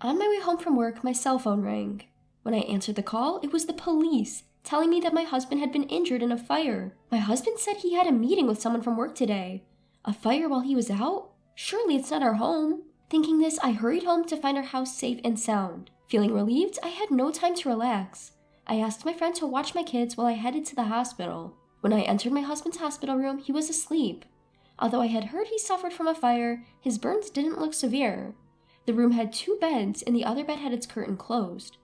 On my way home from work, my cell phone rang. When I answered the call, it was the police, telling me that my husband had been injured in a fire. My husband said he had a meeting with someone from work today. A fire while he was out? Surely it's not our home. Thinking this, I hurried home to find our house safe and sound. Feeling relieved, I had no time to relax. I asked my friend to watch my kids while I headed to the hospital. When I entered my husband's hospital room, he was asleep. Although I had heard he suffered from a fire, his burns didn't look severe. The room had 2 beds, and the other bed had its curtain closed.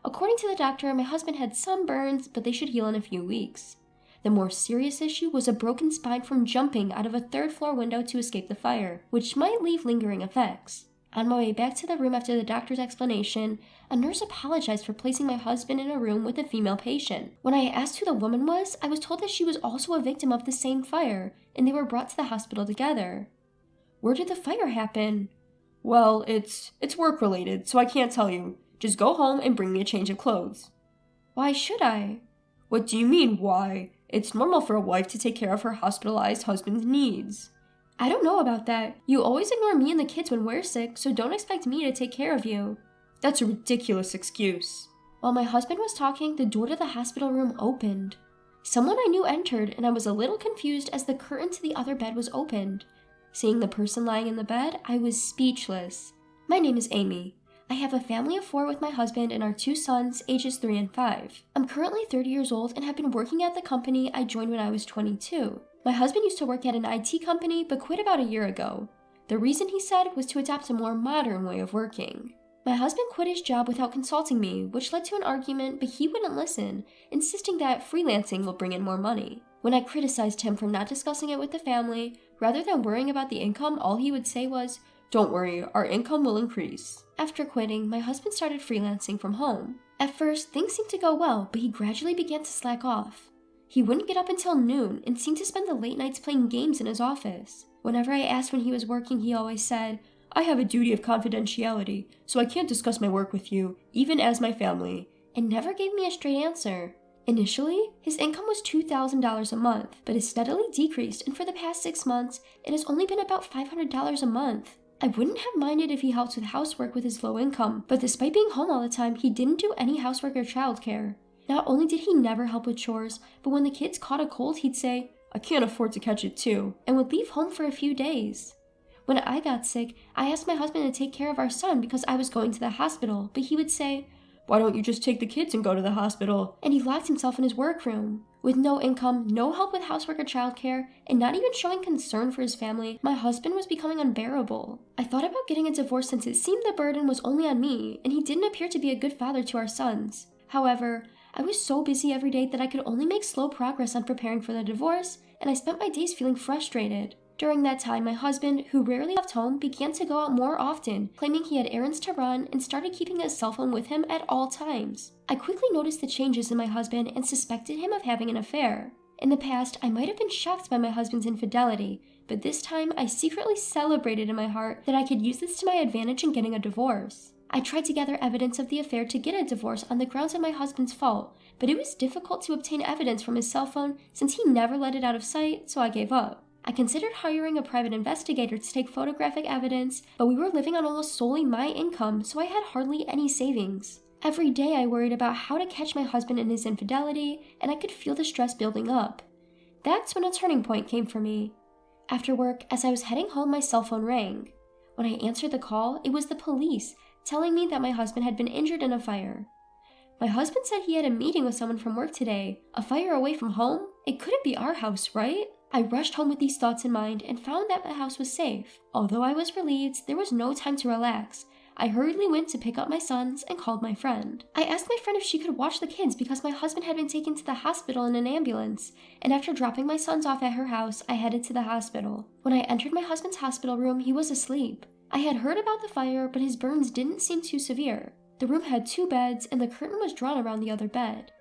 According to the doctor, my husband had some burns, but they should heal in a few weeks. The more serious issue was a broken spine from jumping out of a 3rd-floor window to escape the fire, which might leave lingering effects. On my way back to the room after the doctor's explanation, a nurse apologized for placing my husband in a room with a female patient. When I asked who the woman was, I was told that she was also a victim of the same fire, and they were brought to the hospital together. Where did the fire happen? Well, it's work-related, so I can't tell you. Just go home and bring me a change of clothes. Why should I? What do you mean, why? It's normal for a wife to take care of her hospitalized husband's needs. I don't know about that. You always ignore me and the kids when we're sick, so don't expect me to take care of you. That's a ridiculous excuse. While my husband was talking, the door to the hospital room opened. Someone I knew entered, and I was a little confused as the curtain to the other bed was opened. Seeing the person lying in the bed, I was speechless. My name is Amy. I have a family of 4 with my husband and our 2 sons, ages 3 and 5. I'm currently 30 years old and have been working at the company I joined when I was 22. My husband used to work at an IT company but quit about a year ago. The reason, he said, was to adopt a more modern way of working. My husband quit his job without consulting me, which led to an argument, but he wouldn't listen, insisting that freelancing will bring in more money. When I criticized him for not discussing it with the family, rather than worrying about the income, all he would say was, "Don't worry, our income will increase." After quitting, my husband started freelancing from home. At first, things seemed to go well, but he gradually began to slack off. He wouldn't get up until noon and seemed to spend the late nights playing games in his office. Whenever I asked when he was working, he always said, "I have a duty of confidentiality, so I can't discuss my work with you, even as my family," and never gave me a straight answer. Initially, his income was $2,000 a month, but has steadily decreased, and for the past 6 months, it has only been about $500 a month. I wouldn't have minded if he helped with housework with his low income, but despite being home all the time, he didn't do any housework or childcare. Not only did he never help with chores, but when the kids caught a cold, he'd say, "I can't afford to catch it too," and would leave home for a few days. When I got sick, I asked my husband to take care of our son because I was going to the hospital, but he would say, "Why don't you just take the kids and go to the hospital?" And he locked himself in his workroom. With no income, no help with housework or childcare, and not even showing concern for his family, my husband was becoming unbearable. I thought about getting a divorce since it seemed the burden was only on me, and he didn't appear to be a good father to our sons. However, I was so busy every day that I could only make slow progress on preparing for the divorce, and I spent my days feeling frustrated. During that time, my husband, who rarely left home, began to go out more often, claiming he had errands to run and started keeping his cell phone with him at all times. I quickly noticed the changes in my husband and suspected him of having an affair. In the past, I might have been shocked by my husband's infidelity, but this time I secretly celebrated in my heart that I could use this to my advantage in getting a divorce. I tried to gather evidence of the affair to get a divorce on the grounds of my husband's fault, but it was difficult to obtain evidence from his cell phone since he never let it out of sight, so I gave up. I considered hiring a private investigator to take photographic evidence, but we were living on almost solely my income, so I had hardly any savings. Every day I worried about how to catch my husband in his infidelity, and I could feel the stress building up. That's when a turning point came for me. After work, as I was heading home, my cell phone rang. When I answered the call, it was the police, telling me that my husband had been injured in a fire. My husband said he had a meeting with someone from work today. A fire away from home? It couldn't be our house, right? I rushed home with these thoughts in mind and found that the house was safe. Although I was relieved, there was no time to relax. I hurriedly went to pick up my sons and called my friend. I asked my friend if she could watch the kids because my husband had been taken to the hospital in an ambulance, and after dropping my sons off at her house, I headed to the hospital. When I entered my husband's hospital room, he was asleep. I had heard about the fire, but his burns didn't seem too severe. The room had 2 beds, and the curtain was drawn around the other bed.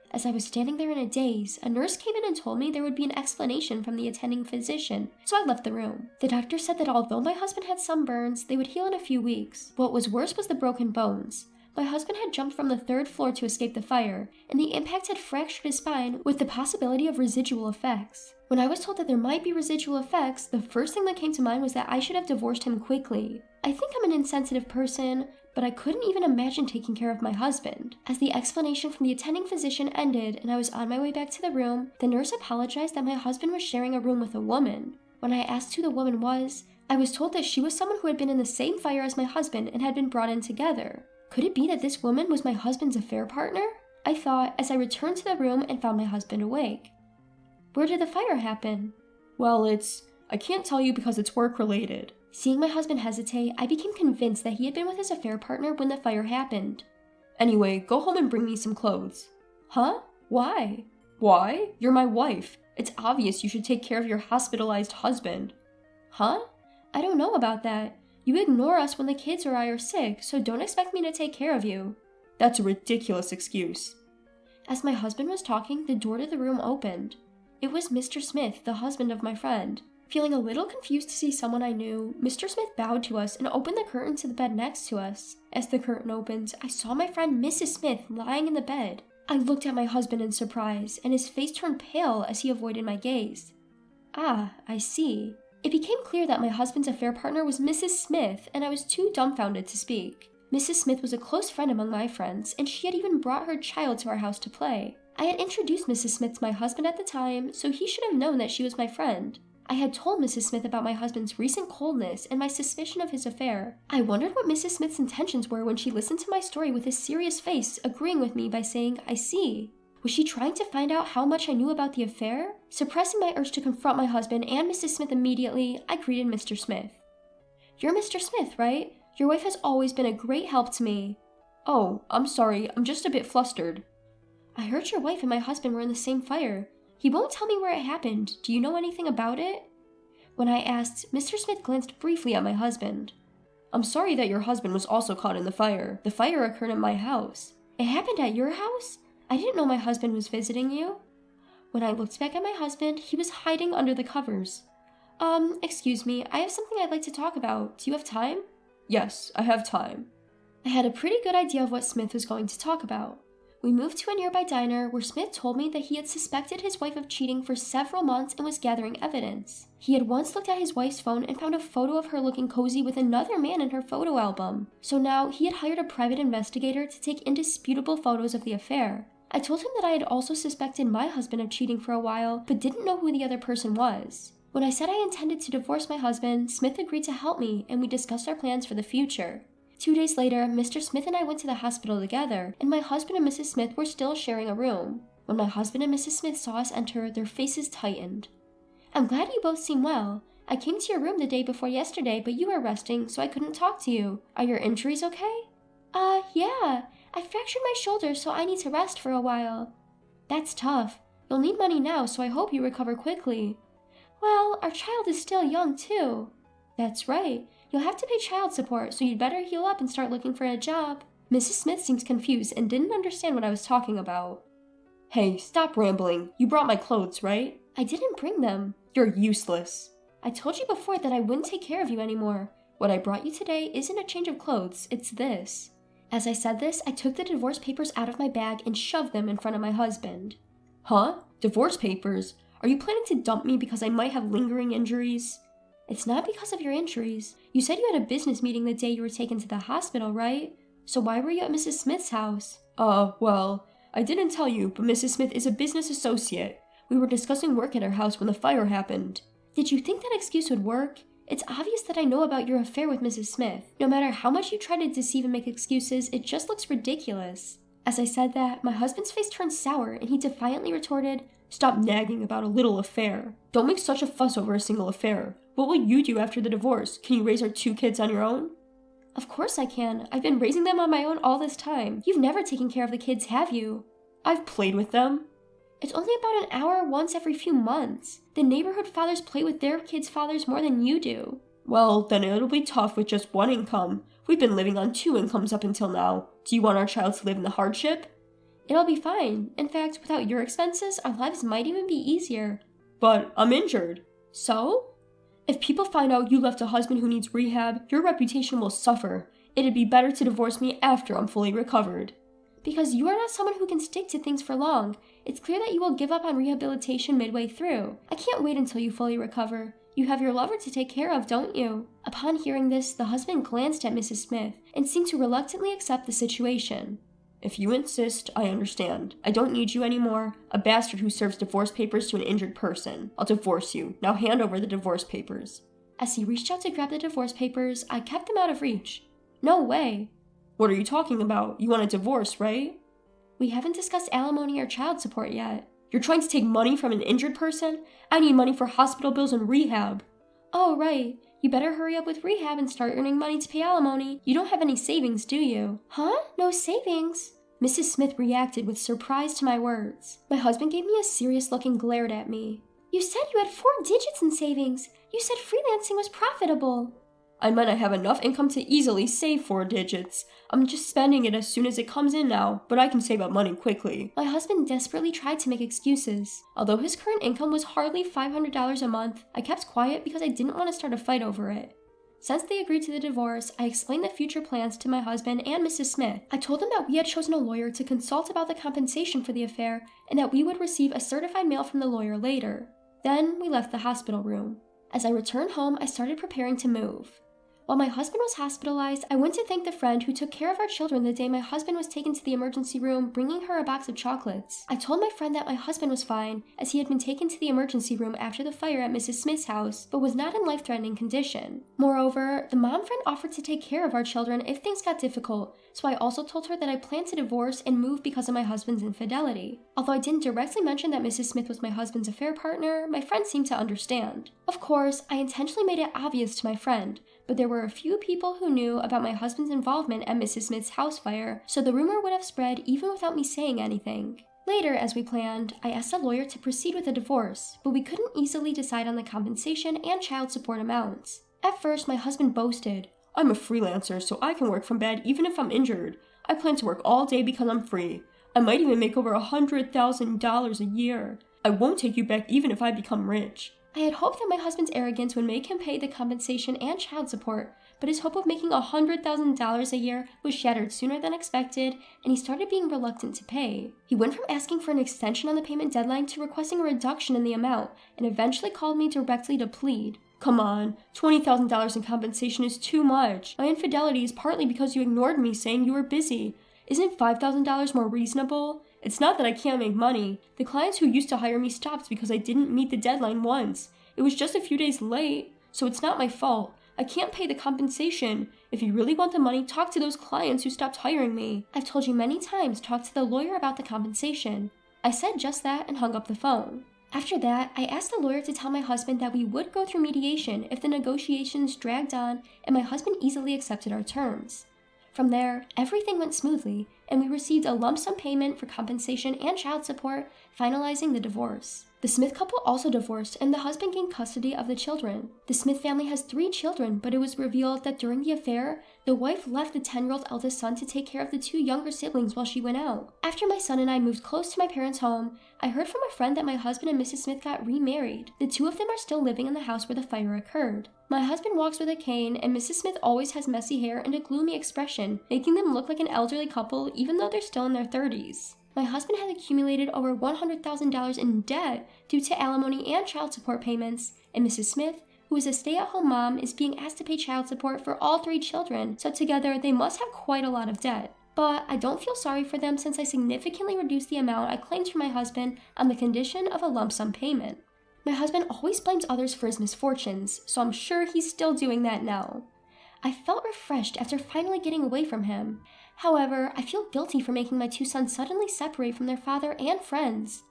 As I was standing there in a daze, a nurse came in and told me there would be an explanation from the attending physician, so I left the room. The doctor said that although my husband had some burns, they would heal in a few weeks. What was worse was the broken bones. My husband had jumped from the 3rd floor to escape the fire, and the impact had fractured his spine with the possibility of residual effects. When I was told that there might be residual effects, the first thing that came to mind was that I should have divorced him quickly. I think I'm an insensitive person, but I couldn't even imagine taking care of my husband. As the explanation from the attending physician ended and I was on my way back to the room, the nurse apologized that my husband was sharing a room with a woman. When I asked who the woman was, I was told that she was someone who had been in the same fire as my husband and had been brought in together. Could it be that this woman was my husband's affair partner? I thought as I returned to the room and found my husband awake. Where did the fire happen? Well, I can't tell you because it's work-related. Seeing my husband hesitate, I became convinced that he had been with his affair partner when the fire happened. Anyway, go home and bring me some clothes. Huh? Why? Why? You're my wife. It's obvious you should take care of your hospitalized husband. Huh? I don't know about that. You ignore us when the kids or I are sick, so don't expect me to take care of you. That's a ridiculous excuse. As my husband was talking, the door to the room opened. It was Mr. Smith, the husband of my friend. Feeling a little confused to see someone I knew, Mr. Smith bowed to us and opened the curtain to the bed next to us. As the curtain opened, I saw my friend Mrs. Smith lying in the bed. I looked at my husband in surprise, and his face turned pale as he avoided my gaze. Ah, I see. It became clear that my husband's affair partner was Mrs. Smith, and I was too dumbfounded to speak. Mrs. Smith was a close friend among my friends, and she had even brought her child to our house to play. I had introduced Mrs. Smith to my husband at the time, so he should have known that she was my friend. I had told Mrs. Smith about my husband's recent coldness and my suspicion of his affair. I wondered what Mrs. Smith's intentions were when she listened to my story with a serious face, agreeing with me by saying, "I see." Was she trying to find out how much I knew about the affair? Suppressing my urge to confront my husband and Mrs. Smith immediately, I greeted Mr. Smith. "You're Mr. Smith, right? Your wife has always been a great help to me." "Oh, I'm sorry, I'm just a bit flustered." "I heard your wife and my husband were in the same fire. He won't tell me where it happened. Do you know anything about it?" When I asked, Mr. Smith glanced briefly at my husband. "I'm sorry that your husband was also caught in the fire. The fire occurred at my house." "It happened at your house? I didn't know my husband was visiting you." When I looked back at my husband, he was hiding under the covers. Excuse me, I have something I'd like to talk about. Do you have time?" "Yes, I have time." I had a pretty good idea of what Smith was going to talk about. We moved to a nearby diner where Smith told me that he had suspected his wife of cheating for several months and was gathering evidence. He had once looked at his wife's phone and found a photo of her looking cozy with another man in her photo album. So now he had hired a private investigator to take indisputable photos of the affair. I told him that I had also suspected my husband of cheating for a while, but didn't know who the other person was. When I said I intended to divorce my husband, Smith agreed to help me, and we discussed our plans for the future. 2 days later, Mr. Smith and I went to the hospital together, and my husband and Mrs. Smith were still sharing a room. When my husband and Mrs. Smith saw us enter, their faces tightened. "I'm glad you both seem well. I came to your room the day before yesterday, but you were resting, so I couldn't talk to you. Are your injuries okay?" Yeah. I fractured my shoulder, so I need to rest for a while." "That's tough. You'll need money now, so I hope you recover quickly." "Well, our child is still young, too." "That's right. You'll have to pay child support, so you'd better heal up and start looking for a job." Mrs. Smith seemed confused and didn't understand what I was talking about. "Hey, stop rambling. You brought my clothes, right?" "I didn't bring them." "You're useless." "I told you before that I wouldn't take care of you anymore. What I brought you today isn't a change of clothes, it's this." As I said this, I took the divorce papers out of my bag and shoved them in front of my husband. "Huh? Divorce papers? Are you planning to dump me because I might have lingering injuries?" "It's not because of your injuries. You said you had a business meeting the day you were taken to the hospital, right? So why were you at Mrs. Smith's house?" Well, I didn't tell you, but Mrs. Smith is a business associate. We were discussing work at her house when the fire happened." "Did you think that excuse would work? It's obvious that I know about your affair with Mrs. Smith. No matter how much you try to deceive and make excuses, it just looks ridiculous." As I said that, my husband's face turned sour and he defiantly retorted, "Stop nagging about a little affair. Don't make such a fuss over a single affair. What will you do after the divorce? Can you raise our 2 kids on your own?" "Of course I can. I've been raising them on my own all this time. You've never taken care of the kids, have you?" "I've played with them." "It's only about an hour once every few months. The neighborhood fathers play with their kids' fathers more than you do." "Well, then it'll be tough with just one income. We've been living on 2 incomes up until now. Do you want our child to live in the hardship?" "It'll be fine. In fact, without your expenses, our lives might even be easier." "But I'm injured." "So?" "If people find out you left a husband who needs rehab, your reputation will suffer. It'd be better to divorce me after I'm fully recovered." "Because you are not someone who can stick to things for long. It's clear that you will give up on rehabilitation midway through. I can't wait until you fully recover. You have your lover to take care of, don't you?" Upon hearing this, the husband glanced at Mrs. Smith and seemed to reluctantly accept the situation. "If you insist, I understand. I don't need you anymore. A bastard who serves divorce papers to an injured person. I'll divorce you. Now hand over the divorce papers." As he reached out to grab the divorce papers, I kept them out of reach. "No way." "What are you talking about? You want a divorce, right?" "We haven't discussed alimony or child support yet." "You're trying to take money from an injured person? I need money for hospital bills and rehab." "Oh, right. You better hurry up with rehab and start earning money to pay alimony. You don't have any savings, do you?" "Huh? No savings?" Mrs. Smith reacted with surprise to my words. My husband gave me a serious look and glared at me. "You said you had 4 digits in savings. You said freelancing was profitable." "I meant I have enough income to easily save 4 digits. I'm just spending it as soon as it comes in now, but I can save up money quickly." My husband desperately tried to make excuses. Although his current income was hardly $500 a month, I kept quiet because I didn't want to start a fight over it. Since they agreed to the divorce, I explained the future plans to my husband and Mrs. Smith. I told them that we had chosen a lawyer to consult about the compensation for the affair and that we would receive a certified mail from the lawyer later. Then we left the hospital room. As I returned home, I started preparing to move. While my husband was hospitalized, I went to thank the friend who took care of our children the day my husband was taken to the emergency room, bringing her a box of chocolates. I told my friend that my husband was fine, as he had been taken to the emergency room after the fire at Mrs. Smith's house, but was not in life-threatening condition. Moreover, the mom friend offered to take care of our children if things got difficult, so I also told her that I planned to divorce and move because of my husband's infidelity. Although I didn't directly mention that Mrs. Smith was my husband's affair partner, my friend seemed to understand. Of course, I intentionally made it obvious to my friend, but there were a few people who knew about my husband's involvement at Mrs. Smith's house fire, so the rumor would have spread even without me saying anything. Later, as we planned, I asked the lawyer to proceed with a divorce, but we couldn't easily decide on the compensation and child support amounts. At first, my husband boasted, "I'm a freelancer, so I can work from bed even if I'm injured. I plan to work all day because I'm free. I might even make over $100,000 a year. I won't take you back even if I become rich." I had hoped that my husband's arrogance would make him pay the compensation and child support, but his hope of making $100,000 a year was shattered sooner than expected, and he started being reluctant to pay. He went from asking for an extension on the payment deadline to requesting a reduction in the amount, and eventually called me directly to plead. "Come on, $20,000 in compensation is too much. My infidelity is partly because you ignored me saying you were busy. Isn't $5,000 more reasonable? It's not that I can't make money. The clients who used to hire me stopped because I didn't meet the deadline once. It was just a few days late, so it's not my fault. I can't pay the compensation. If you really want the money, talk to those clients who stopped hiring me." "I've told you many times, talk to the lawyer about the compensation." I said just that and hung up the phone. After that, I asked the lawyer to tell my husband that we would go through mediation if the negotiations dragged on, and my husband easily accepted our terms. From there, everything went smoothly, and we received a lump sum payment for compensation and child support, finalizing the divorce. The Smith couple also divorced, and the husband gained custody of the children. The Smith family has 3 children, but it was revealed that during the affair, the wife left the 10-year-old eldest son to take care of the 2 younger siblings while she went out. After my son and I moved close to my parents' home, I heard from a friend that my husband and Mrs. Smith got remarried. The 2 of them are still living in the house where the fire occurred. My husband walks with a cane, and Mrs. Smith always has messy hair and a gloomy expression, making them look like an elderly couple even though they're still in their 30s. My husband has accumulated over $100,000 in debt due to alimony and child support payments, and Mrs. Smith, who is a stay-at-home mom, is being asked to pay child support for all 3 children, so together they must have quite a lot of debt. But I don't feel sorry for them since I significantly reduced the amount I claimed for my husband on the condition of a lump sum payment. My husband always blames others for his misfortunes, so I'm sure he's still doing that now. I felt refreshed after finally getting away from him. However, I feel guilty for making my 2 sons suddenly separate from their father and friends.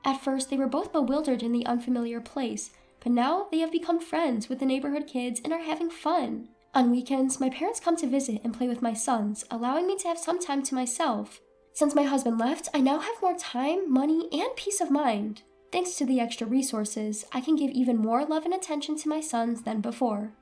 At first, they were both bewildered in the unfamiliar place, but now they have become friends with the neighborhood kids and are having fun. On weekends, my parents come to visit and play with my sons, allowing me to have some time to myself. Since my husband left, I now have more time, money, and peace of mind. Thanks to the extra resources, I can give even more love and attention to my sons than before.